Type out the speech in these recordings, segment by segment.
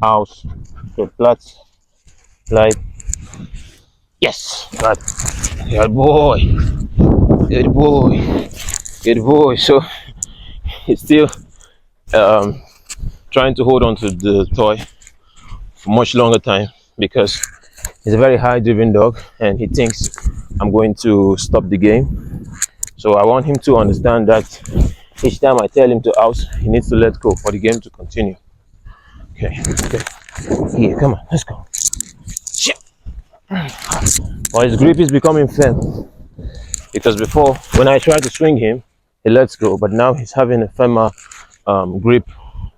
house, good, flat, light. Yes, good. Good boy. Good boy. Good boy. So he's still trying to hold on to the toy for much longer time because he's a very high driven dog and he thinks I'm going to stop the game. So I want him to understand that each time I tell him to house, he needs to let go for the game to continue. Okay, okay. Here, come on, let's go. Shit. Well, his grip is becoming firm because before, when I try to swing him, he lets go, but now he's having a firmer grip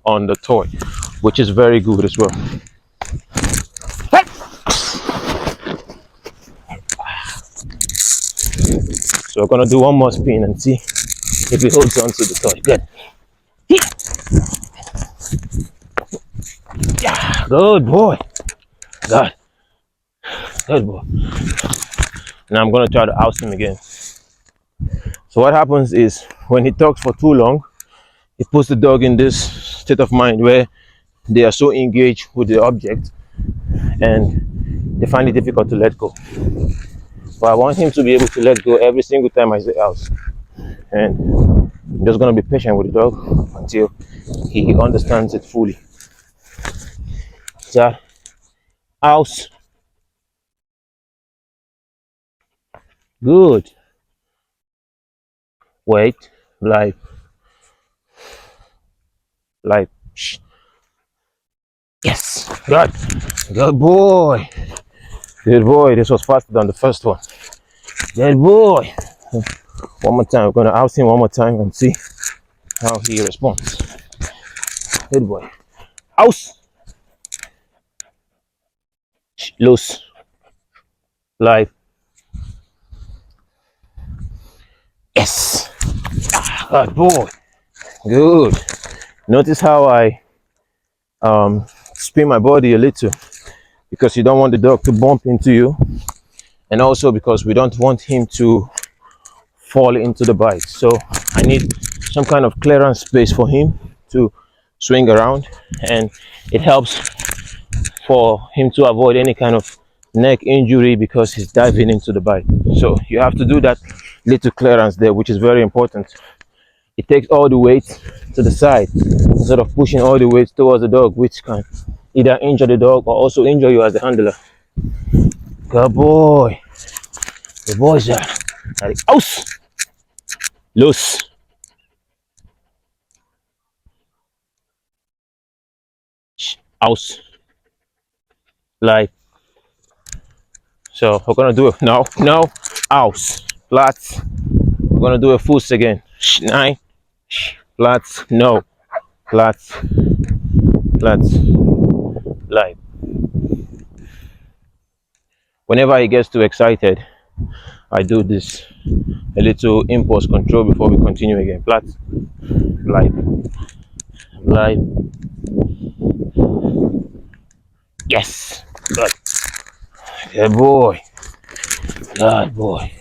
on the toy, which is very good as well. So we're gonna do one more spin and see if he holds on to the toy. Good. Yeah, good boy. Good. Good boy. Now I'm gonna try to oust him again. So what happens is when he talks for too long, it puts the dog in this state of mind where they are so engaged with the object and they find it difficult to let go. But I want him to be able to let go every single time I say house. And I'm just going to be patient with the dog until he understands it fully. Czar, house. Good. Wait, live. Live. Shh. Yes, good. Good boy. Good boy. This was faster than the first one. Good boy. One more time. We're going to oust him one more time and see how he responds. Good boy. House. Loose. Live. Yes. Good boy. Good. Notice how I spin my body a little because you don't want the dog to bump into you, and also because we don't want him to fall into the bite. So I need some kind of clearance space for him to swing around, and it helps for him to avoid any kind of neck injury because he's diving into the bite. So you have to do that little clearance there, which is very important. It takes all the weight to the side instead of pushing all the weight towards the dog, which can either injure the dog or also injure you as the handler. Good boy. Good boy, sir. House. Loose. House. Live. So we're gonna do it now. No. House. Flat. We're gonna do a foot again. 9. Flat. No. Flat. Flat. Live. Whenever he gets too excited, I do this a little impulse control before we continue again. Flat. Live. Live. Yes. Good. Good boy. Good boy.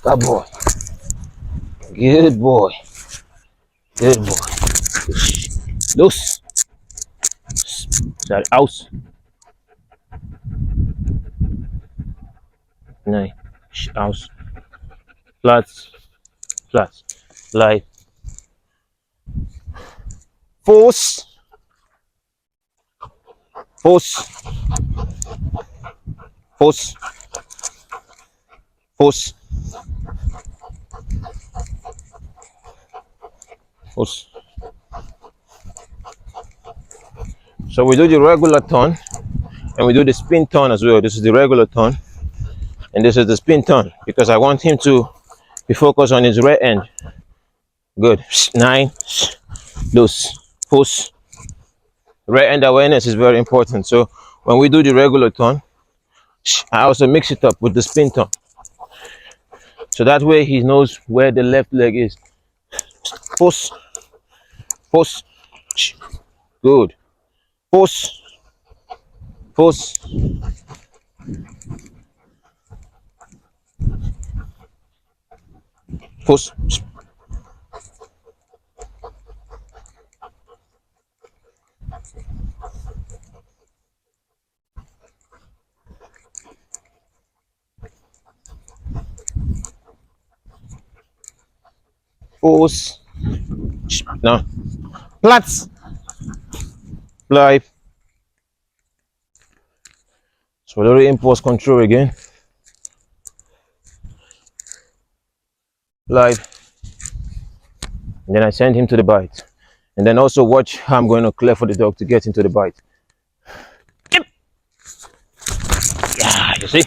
Good boy. Good boy. Good boy. Loose. Sorry, house. 9. House. Flats. Flats. Live. Force. Force. Force. Force. Force. So we do the regular turn and we do the spin turn as well. This is the regular turn and this is the spin turn because I want him to be focused on his rear end. Good. 9. Loose. Push. Rear end awareness is very important. So when we do the regular turn, I also mix it up with the spin turn. So that way he knows where the left leg is. Push. Push. Good. Push. Push. Push. Pause. Now, Platz. Bleib. So a little impulse control again. Bleib. And then I send him to the bite. And then also watch how I'm going to clear for the dog to get into the bite. Yeah, you see?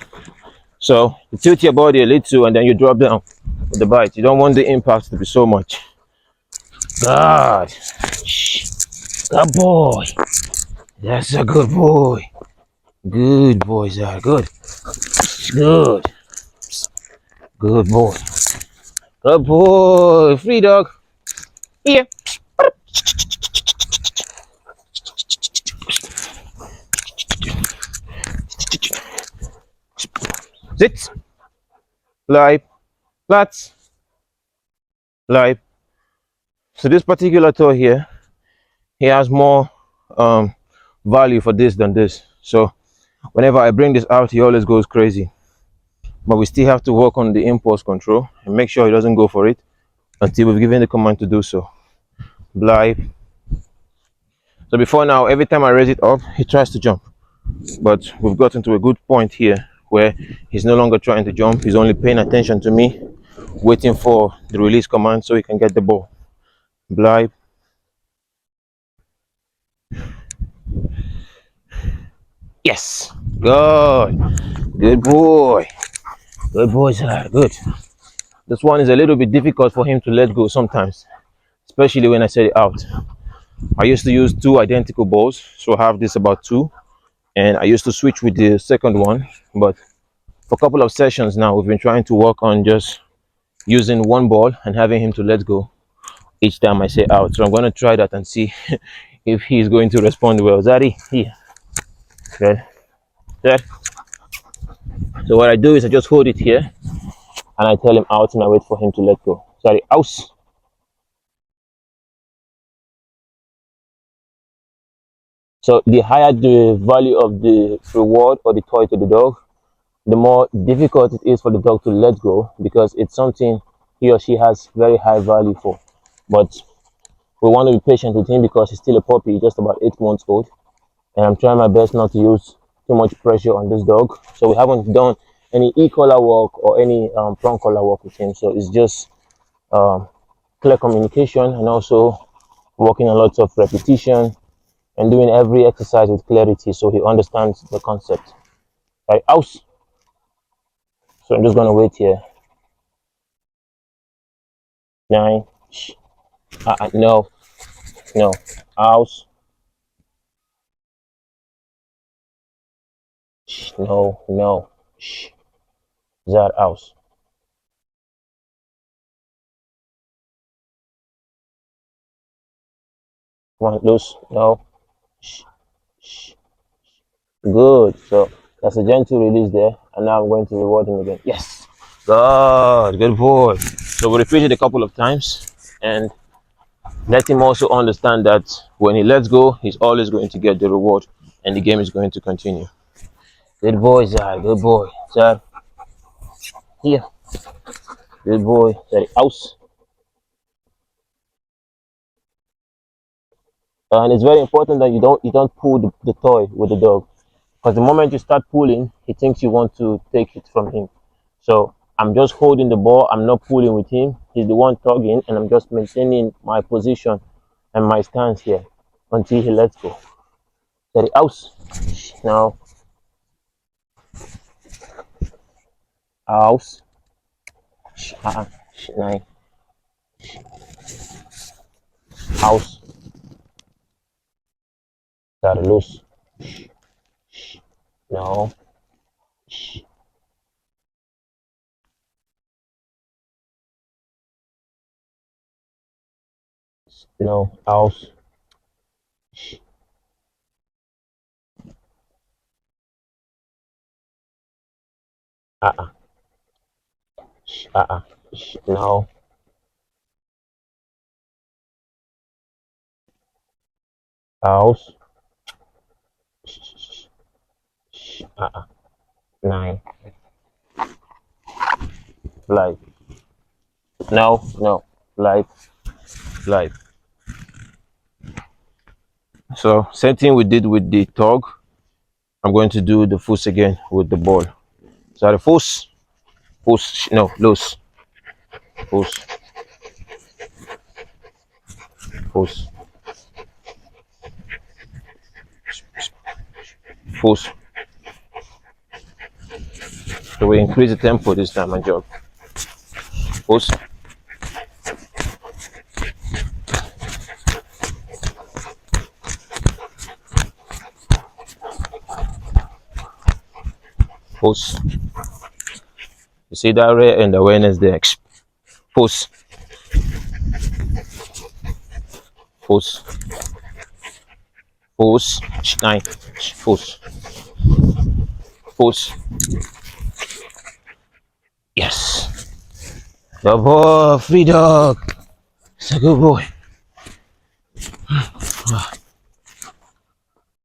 So you tilt your body a little and then you drop down with the bite. You don't want the impact to be so much. God. Good boy. That's a good boy. Good boy, Czar. Good. Good. Good boy. Good boy. Free dog. Here. Sit. Bleib. Platz. Bleib. So this particular toy here, he has more value for this than this. So whenever I bring this out, he always goes crazy. But we still have to work on the impulse control and make sure he doesn't go for it until we've given the command to do so. Bleib. So before now, every time I raise it up, he tries to jump. But we've gotten to a good point here where he's no longer trying to jump. He's only paying attention to me, waiting for the release command so he can get the ball. Bleib. Yes. Good. Good boy. Good boy, sir. Good. This one is a little bit difficult for him to let go sometimes, especially when I set it out. I used to use two identical balls, so I have this about two, and I used to switch with the second one. But for a couple of sessions now, we've been trying to work on just using one ball and having him to let go each time I say out. So I'm going to try that and see if he's going to respond well. Zaddy, here. Good. Good. So what I do is I just hold it here and I tell him out and I wait for him to let go. Sorry, aus. So the higher the value of the reward or the toy to the dog, the more difficult it is for the dog to let go because it's something he or she has very high value for. But we want to be patient with him because he's still a puppy, just about 8 months old. And I'm trying my best not to use too much pressure on this dog. So we haven't done any e-collar work or any prong collar work with him. So it's just clear communication and also working on lots of repetition and doing every exercise with clarity so he understands the concept. Right, aus. So I'm just gonna wait here. 9. Shh. No, no. Aus. Shh. No, no. Shh. That aus. Come on, loose. No. Shh. Shh. Good. So that's a gentle release there, and now I'm going to reward him again. Yes. Good. Good boy. So we repeat it a couple of times, and let him also understand that when he lets go, he's always going to get the reward, and the game is going to continue. Good boy, Zar. Good boy, Zar. Here. Good boy. Sorry, aus. And it's very important that you don't pull the toy with the dog, because the moment you start pulling, he thinks you want to take it from him. So I'm just holding the ball. I'm not pulling with him. He's the one tugging, and I'm just maintaining my position and my stance here until he lets go. Sorry, aus. Now, aus. Nine. Aus. Sorry, loose. No. No. Aus. Uh-uh. Uh-uh. No. Aus. 9. Live. No. Live. So same thing we did with the dog. I'm going to do the foot again with the ball. So the foot, no, loose. Foot, foot, foot. So we increase the tempo this time, my job. Foot. Foot. You see that rare and awareness there. Foot. Foot. Foot. 9. Foot. Foot. Yes. The boy, free dog. It's a good boy.